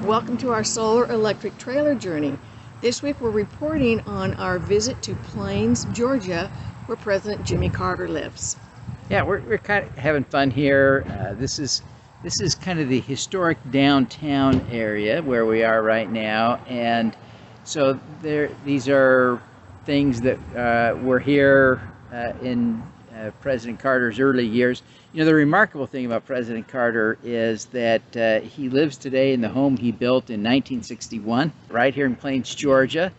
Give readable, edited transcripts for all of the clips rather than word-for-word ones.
Welcome to our solar electric trailer journey. This week we're reporting on our visit to Plains, Georgia, where President Jimmy Carter lives. Yeah, we're kind of having fun here. This is kind of the historic downtown area where we are right now, and so these are things that were here in President Carter's early years. You know, the remarkable thing about President Carter is that he lives today in the home he built in 1961, right here in Plains, Georgia.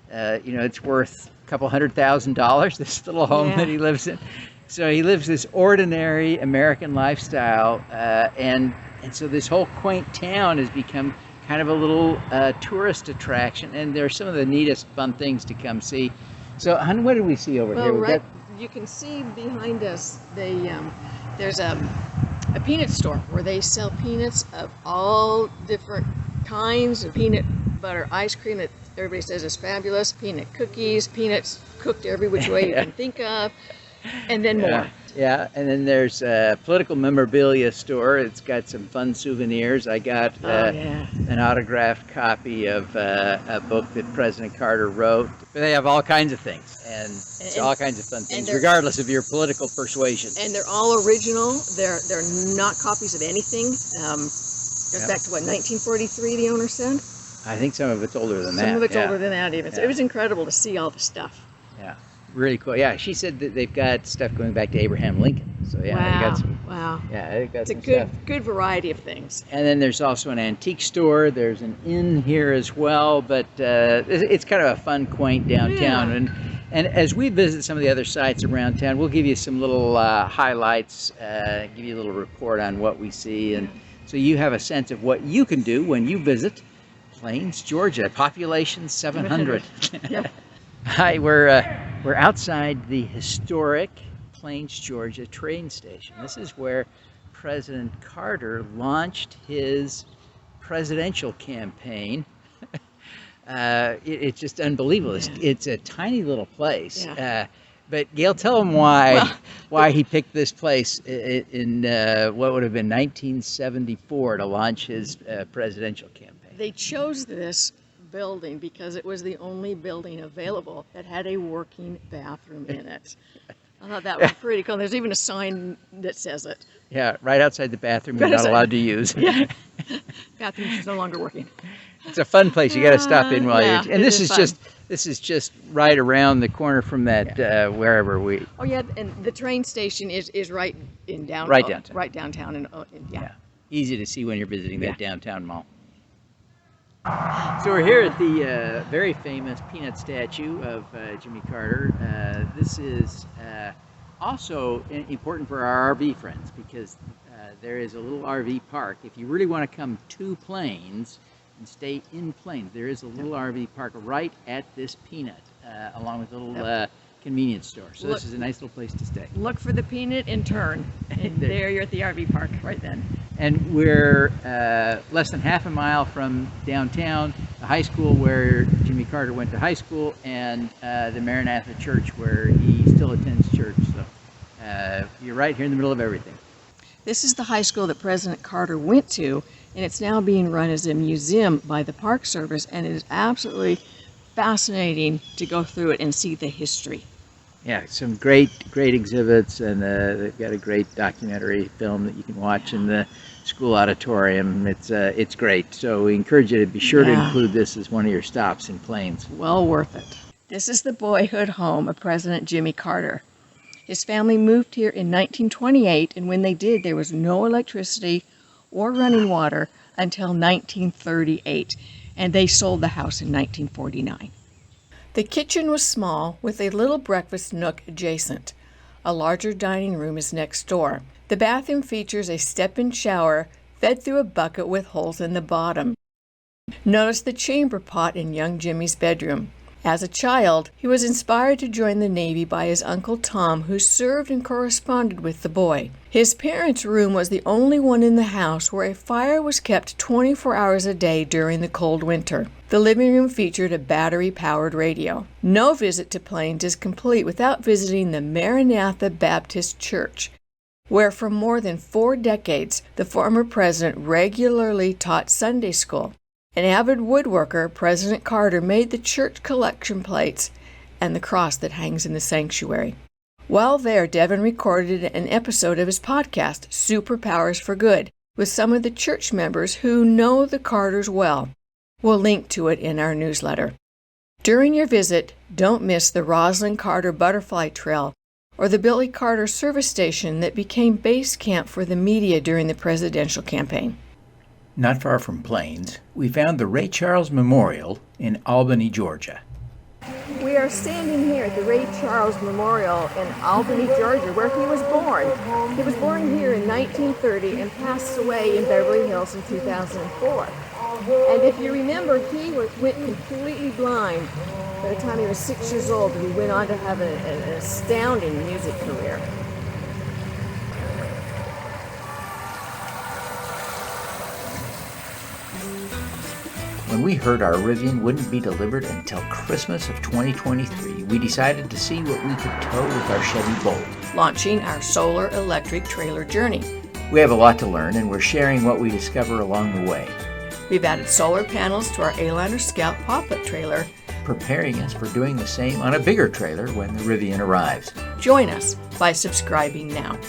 You know, it's worth a couple $100,000, this little home that he lives in. So he lives this ordinary American lifestyle, and so this whole quaint town has become kind of a little tourist attraction, and there's some of the neatest fun things to come see. So, hon, what did we see over here? You can see behind us, there's a peanut store where they sell peanuts of all different kinds of peanut butter ice cream that everybody says is fabulous, peanut cookies, peanuts cooked every which way you can think of, and then more. Yeah, and then there's a political memorabilia store. It's got some fun souvenirs. I got an autographed copy of a book that President Carter wrote. They have all kinds of things, and all kinds of fun things, regardless of your political persuasion. And they're all original. They're not copies of anything. Goes back to what, 1943, the owner said? I think some of it's older than that. Some of it's older than that even. So it was incredible to see all the stuff. Yeah. Really cool. Yeah, she said that they've got stuff going back to Abraham Lincoln. So yeah, wow. They got some. Wow. Yeah, they got it's some a good variety of things. And then there's also an antique store. There's an inn here as well. But it's kind of a fun, quaint downtown. Yeah. And as we visit some of the other sites around town, we'll give you some little highlights, give you a little report on what we see, and so you have a sense of what you can do when you visit Plains, Georgia. Population 700. Yeah. Hi, we're outside the historic Plains, Georgia train station. This is where President Carter launched his presidential campaign. It's just unbelievable. It's a tiny little place. Yeah. But Gail, tell him why he picked this place in what would have been 1974 to launch his presidential campaign. They chose this building because it was the only building available that had a working bathroom in it. I thought that was pretty cool. There's even a sign that says it. Yeah, right outside the bathroom you're not allowed to use. Yeah. Bathroom is no longer working. It's a fun place. You got to stop in while you're. And this is just right around the corner from that wherever we. Oh yeah, and the train station is right in downtown. Right downtown. Right downtown, and yeah. Easy to see when you're visiting that downtown mall. So we're here at the very famous peanut statue of Jimmy Carter. This is also important for our RV friends because there is a little RV park. If you really want to come to Plains and stay in Plains, there is a little RV park right at this peanut, along with a little convenience store. So this is a nice little place to stay. Look for the peanut and turn. And there you're at the RV park right then. And we're less than half a mile from downtown, the high school where Jimmy Carter went to high school, and the Maranatha church where he still attends church. So you're right here in the middle of everything. This is the high school that President Carter went to, and it's now being run as a museum by the Park Service, and it is absolutely fascinating to go through it and see the history. Yeah, some great exhibits, and they've got a great documentary film that you can watch in the school auditorium. It's great. So we encourage you to be sure to include this as one of your stops in Plains. Well worth it. This is the Boyhood home of President Jimmy Carter. His family moved here in 1928, and when they did, there was no electricity or running water until 1938, and they sold the house in 1949. The kitchen was small, with a little breakfast nook adjacent. A larger dining room is next door. The bathroom features a step-in shower fed through a bucket with holes in the bottom. Notice the chamber pot in young Jimmy's bedroom. As a child, he was inspired to join the Navy by his Uncle Tom, who served and corresponded with the boy. His parents' room was the only one in the house where a fire was kept 24 hours a day during the cold winter. The living room featured a battery-powered radio. No visit to Plains is complete without visiting the Maranatha Baptist Church, where for more than 4 decades the former president regularly taught Sunday school. An avid woodworker, President Carter made the church collection plates and the cross that hangs in the sanctuary. While there, Devin recorded an episode of his podcast, Superpowers for Good, with some of the church members who know the Carters well. We'll link to it in our newsletter. During your visit, don't miss the Rosalind Carter Butterfly Trail or the Billy Carter service station that became base camp for the media during the presidential campaign. Not far from Plains, we found the Ray Charles Memorial in Albany, Georgia. We are standing here at the Ray Charles Memorial in Albany, Georgia, where he was born. He was born here in 1930 and passed away in Beverly Hills in 2004. And if you remember, he went completely blind by the time he was 6 years old, and he went on to have an astounding music career. When we heard our Rivian wouldn't be delivered until Christmas of 2023, we decided to see what we could tow with our Chevy Bolt. Launching our solar electric trailer journey. We have a lot to learn, and we're sharing what we discover along the way, We've added solar panels to our A-Liner Scout pop-up trailer, preparing us for doing the same on a bigger trailer when the Rivian arrives. Join us by subscribing now.